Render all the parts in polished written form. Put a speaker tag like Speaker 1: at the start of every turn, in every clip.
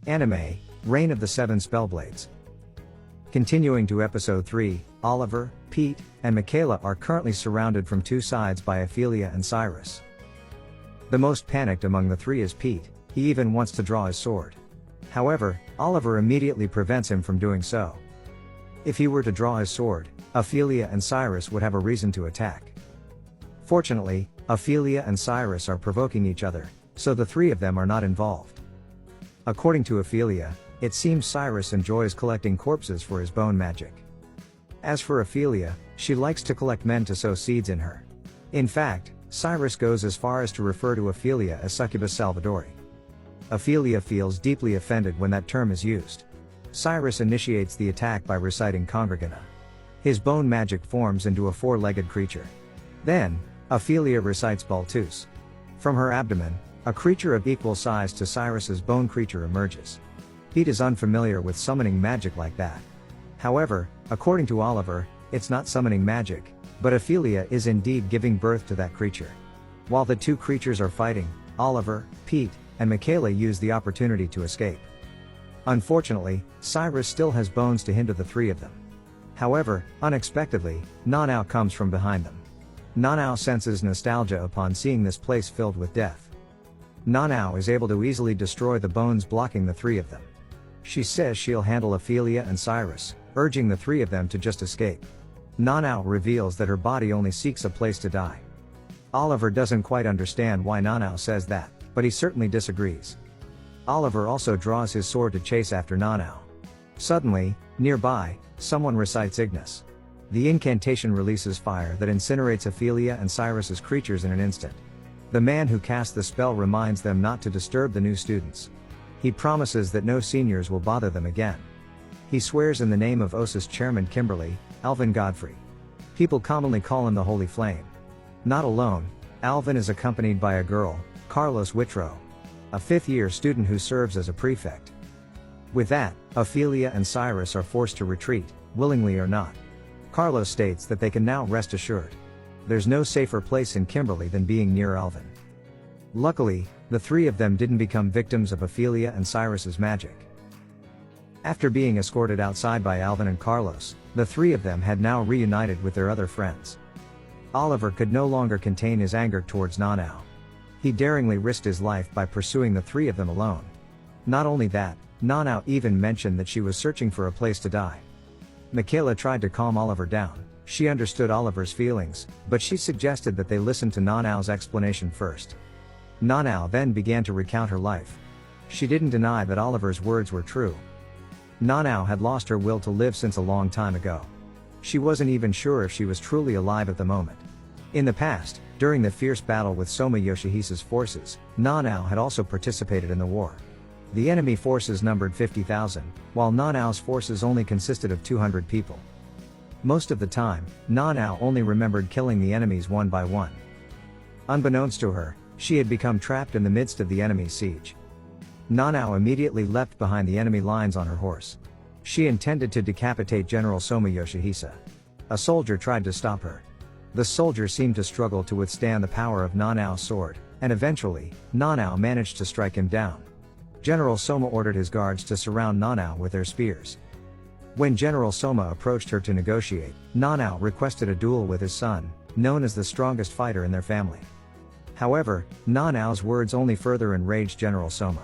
Speaker 1: Anime, Reign of the Seven Spellblades. Continuing to episode 3, Oliver, Pete, and Michaela are currently surrounded from two sides by Ophelia and Cyrus. The most panicked among the three is Pete. He even wants to draw his sword. However, Oliver immediately prevents him from doing so. If he were to draw his sword, Ophelia and Cyrus would have a reason to attack. Fortunately, Ophelia and Cyrus are provoking each other, so the three of them are not involved. According to Ophelia, it seems Cyrus enjoys collecting corpses for his bone magic. As for Ophelia, she likes to collect men to sow seeds in her. In fact, Cyrus goes as far as to refer to Ophelia as Succubus Salvadori. Ophelia feels deeply offended when that term is used. Cyrus initiates the attack by reciting Congregana. His bone magic forms into a four-legged creature. Then, Ophelia recites Baltus. From her abdomen, a creature of equal size to Cyrus's bone creature emerges. Pete is unfamiliar with summoning magic like that. However, according to Oliver, it's not summoning magic, but Ophelia is indeed giving birth to that creature. While the two creatures are fighting, Oliver, Pete, and Michaela use the opportunity to escape. Unfortunately, Cyrus still has bones to hinder the three of them. However, unexpectedly, Nanatsu comes from behind them. Nanatsu senses nostalgia upon seeing this place filled with death. Nanatsu is able to easily destroy the bones blocking the three of them. She says she'll handle Ophelia and Cyrus, urging the three of them to just escape. Nanatsu reveals that her body only seeks a place to die. Oliver doesn't quite understand why Nanatsu says that, but he certainly disagrees. Oliver also draws his sword to chase after Nanatsu. Suddenly, nearby, someone recites Ignis. The incantation releases fire that incinerates Ophelia and Cyrus's creatures in an instant. The man who cast the spell reminds them not to disturb the new students. He promises that no seniors will bother them again. He swears in the name of OSIS chairman Kimberly, Alvin Godfrey. People commonly call him the Holy Flame. Not alone, Alvin is accompanied by a girl, Carlos Whitrow, a fifth-year student who serves as a prefect. With that, Ophelia and Cyrus are forced to retreat, willingly or not. Carlos states that they can now rest assured. There's no safer place in Kimberly than being near Alvin. Luckily, the three of them didn't become victims of Ophelia and Cyrus's magic. After being escorted outside by Alvin and Carlos, the three of them had now reunited with their other friends. Oliver could no longer contain his anger towards Nanatsu. He daringly risked his life by pursuing the three of them alone. Not only that, Nanatsu even mentioned that she was searching for a place to die. Michaela tried to calm Oliver down. She understood Oliver's feelings, but she suggested that they listen to Nanatsu's explanation first. Nanatsu then began to recount her life. She didn't deny that Oliver's words were true. Nanatsu had lost her will to live since a long time ago. She wasn't even sure if she was truly alive at the moment. In the past, during the fierce battle with Soma Yoshihisa's forces, Nanatsu had also participated in the war. The enemy forces numbered 50,000, while Nanatsu's forces only consisted of 200 people. Most of the time, Nanatsu only remembered killing the enemies one by one. Unbeknownst to her, she had become trapped in the midst of the enemy's siege. Nanatsu immediately leapt behind the enemy lines on her horse. She intended to decapitate General Soma Yoshihisa. A soldier tried to stop her. The soldier seemed to struggle to withstand the power of Nanatsu's sword, and eventually, Nanatsu managed to strike him down. General Soma ordered his guards to surround Nanatsu with their spears. When General Soma approached her to negotiate, Nanatsu requested a duel with his son, known as the strongest fighter in their family. However, Nanatsu's words only further enraged General Soma.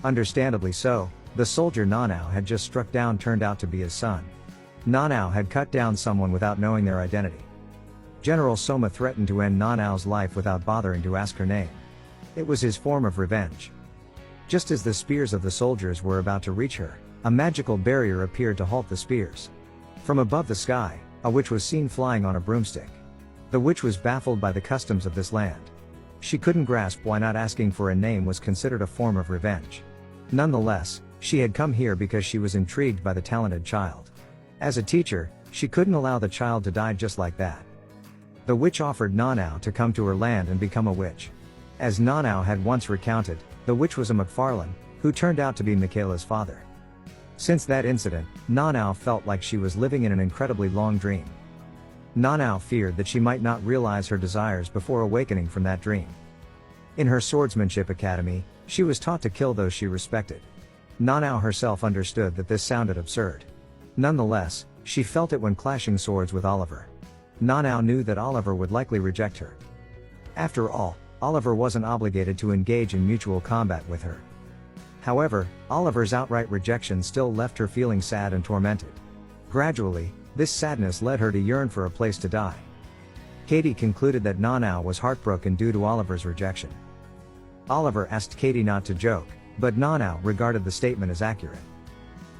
Speaker 1: Understandably so, the soldier Nanatsu had just struck down turned out to be his son. Nanatsu had cut down someone without knowing their identity. General Soma threatened to end Nanatsu's life without bothering to ask her name. It was his form of revenge. Just as the spears of the soldiers were about to reach her, a magical barrier appeared to halt the spears. From above the sky, a witch was seen flying on a broomstick. The witch was baffled by the customs of this land. She couldn't grasp why not asking for a name was considered a form of revenge. Nonetheless, she had come here because she was intrigued by the talented child. As a teacher, she couldn't allow the child to die just like that. The witch offered Nanatsu to come to her land and become a witch. As Nanatsu had once recounted, the witch was a McFarlane, who turned out to be Michaela's father. Since that incident, Nanatsu felt like she was living in an incredibly long dream. Nanatsu feared that she might not realize her desires before awakening from that dream. In her swordsmanship academy, she was taught to kill those she respected. Nanao herself understood that this sounded absurd. Nonetheless, she felt it when clashing swords with Oliver. Nanao knew that Oliver would likely reject her. After all, Oliver wasn't obligated to engage in mutual combat with her. However, Oliver's outright rejection still left her feeling sad and tormented. Gradually, this sadness led her to yearn for a place to die. Katie concluded that Nanao was heartbroken due to Oliver's rejection. Oliver asked Katie not to joke, but Nanao regarded the statement as accurate.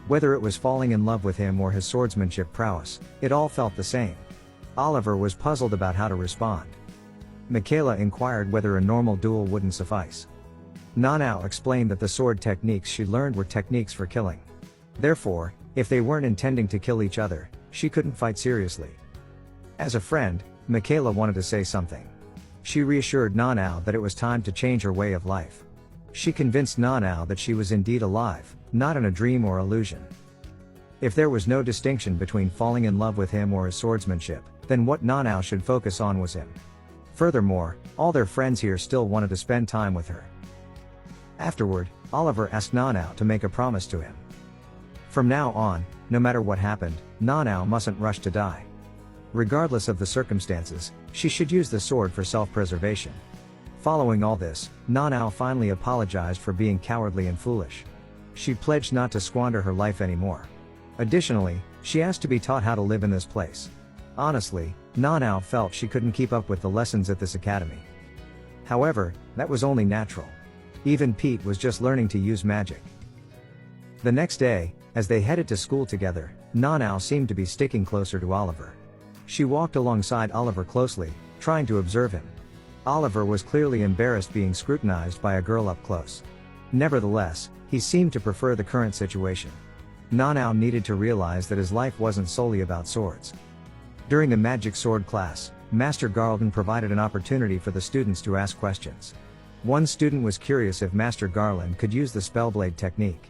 Speaker 1: Whether it was falling in love with him or his swordsmanship prowess, it all felt the same. Oliver was puzzled about how to respond. Michaela inquired whether a normal duel wouldn't suffice. Nanao explained that the sword techniques she learned were techniques for killing. Therefore, if they weren't intending to kill each other, she couldn't fight seriously. As a friend, Michaela wanted to say something. She reassured Nanao that it was time to change her way of life. She convinced Nanao that she was indeed alive, not in a dream or illusion. If there was no distinction between falling in love with him or his swordsmanship, then what Nanao should focus on was him. Furthermore, all their friends here still wanted to spend time with her. Afterward, Oliver asked Nanao to make a promise to him. From now on, no matter what happened, Nanao mustn't rush to die. Regardless of the circumstances, she should use the sword for self-preservation. Following all this, Nanao finally apologized for being cowardly and foolish. She pledged not to squander her life anymore. Additionally, she asked to be taught how to live in this place. Honestly, Nanao felt she couldn't keep up with the lessons at this academy. However, that was only natural. Even Pete was just learning to use magic. The next day, as they headed to school together, Nanao seemed to be sticking closer to Oliver. She walked alongside Oliver closely, trying to observe him. Oliver was clearly embarrassed being scrutinized by a girl up close. Nevertheless, he seemed to prefer the current situation. Nanao needed to realize that his life wasn't solely about swords. During the magic sword class, Master Garland provided an opportunity for the students to ask questions. One student was curious if Master Garland could use the Spellblade technique.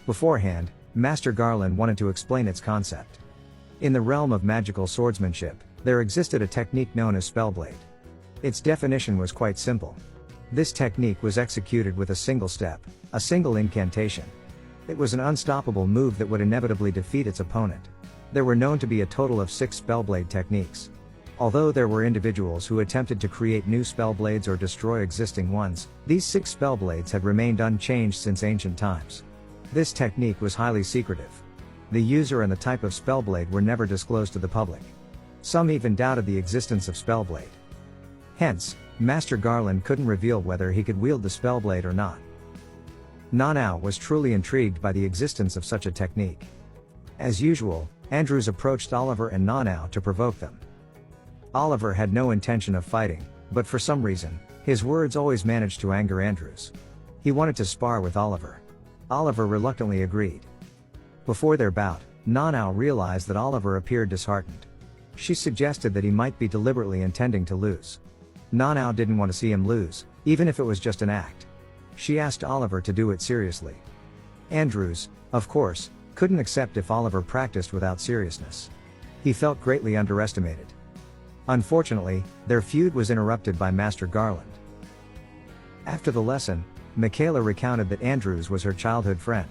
Speaker 1: Beforehand, Master Garland wanted to explain its concept. In the realm of magical swordsmanship, there existed a technique known as Spellblade. Its definition was quite simple. This technique was executed with a single step, a single incantation. It was an unstoppable move that would inevitably defeat its opponent. There were known to be a total of 6 Spellblade techniques. Although there were individuals who attempted to create new Spellblades or destroy existing ones, these 6 Spellblades had remained unchanged since ancient times. This technique was highly secretive. The user and the type of Spellblade were never disclosed to the public. Some even doubted the existence of Spellblade. Hence, Master Garland couldn't reveal whether he could wield the Spellblade or not. Nanao was truly intrigued by the existence of such a technique. As usual, Andrews approached Oliver and Nanao to provoke them. Oliver had no intention of fighting, but for some reason, his words always managed to anger Andrews. He wanted to spar with Oliver. Oliver reluctantly agreed. Before their bout, Nanao realized that Oliver appeared disheartened. She suggested that he might be deliberately intending to lose. Nanao didn't want to see him lose, even if it was just an act. She asked Oliver to do it seriously. Andrews, of course, couldn't accept if Oliver practiced without seriousness. He felt greatly underestimated. Unfortunately, their feud was interrupted by Master Garland. After the lesson, Michaela recounted that Andrews was her childhood friend.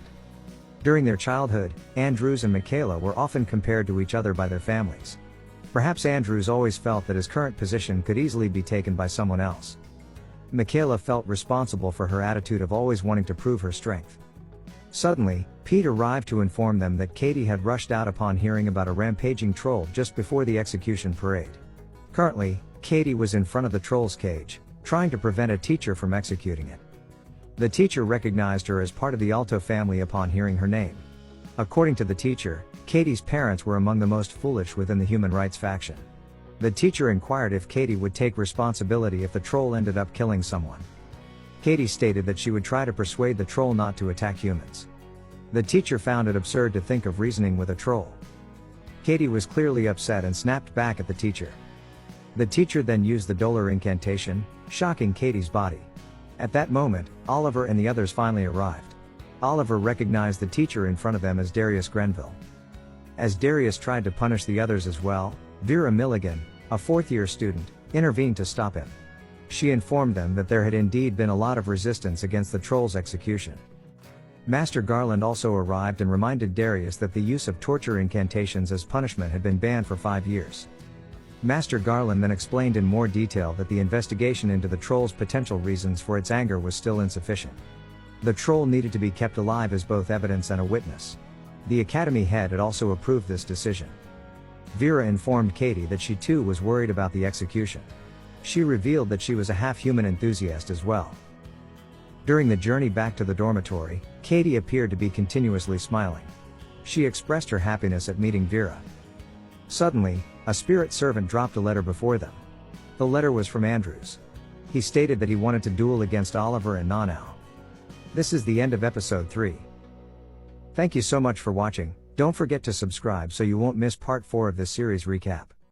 Speaker 1: During their childhood, Andrews and Michaela were often compared to each other by their families. Perhaps Andrews always felt that his current position could easily be taken by someone else. Michaela felt responsible for her attitude of always wanting to prove her strength. Suddenly, Pete arrived to inform them that Katie had rushed out upon hearing about a rampaging troll just before the execution parade. Currently, Katie was in front of the troll's cage, trying to prevent a teacher from executing it. The teacher recognized her as part of the Alto family upon hearing her name. According to the teacher, Katie's parents were among the most foolish within the human rights faction. The teacher inquired if Katie would take responsibility if the troll ended up killing someone. Katie stated that she would try to persuade the troll not to attack humans. The teacher found it absurd to think of reasoning with a troll. Katie was clearly upset and snapped back at the teacher. The teacher then used the Dollar incantation, shocking Katie's body. At that moment, Oliver and the others finally arrived. Oliver recognized the teacher in front of them as Darius Grenville. As Darius tried to punish the others as well, Vera Milligan, a fourth-year student, intervened to stop him. She informed them that there had indeed been a lot of resistance against the troll's execution. Master Garland also arrived and reminded Darius that the use of torture incantations as punishment had been banned for 5 years. Master Garland then explained in more detail that the investigation into the troll's potential reasons for its anger was still insufficient. The troll needed to be kept alive as both evidence and a witness. The Academy head had also approved this decision. Vera informed Katie that she too was worried about the execution. She revealed that she was a half-human enthusiast as well. During the journey back to the dormitory, Katie appeared to be continuously smiling. She expressed her happiness at meeting Vera. Suddenly, a spirit servant dropped a letter before them. The letter was from Andrews. He stated that he wanted to duel against Oliver and Nanau. This is the end of episode 3. Thank you so much for watching. Don't forget to subscribe so you won't miss part 4 of this series recap.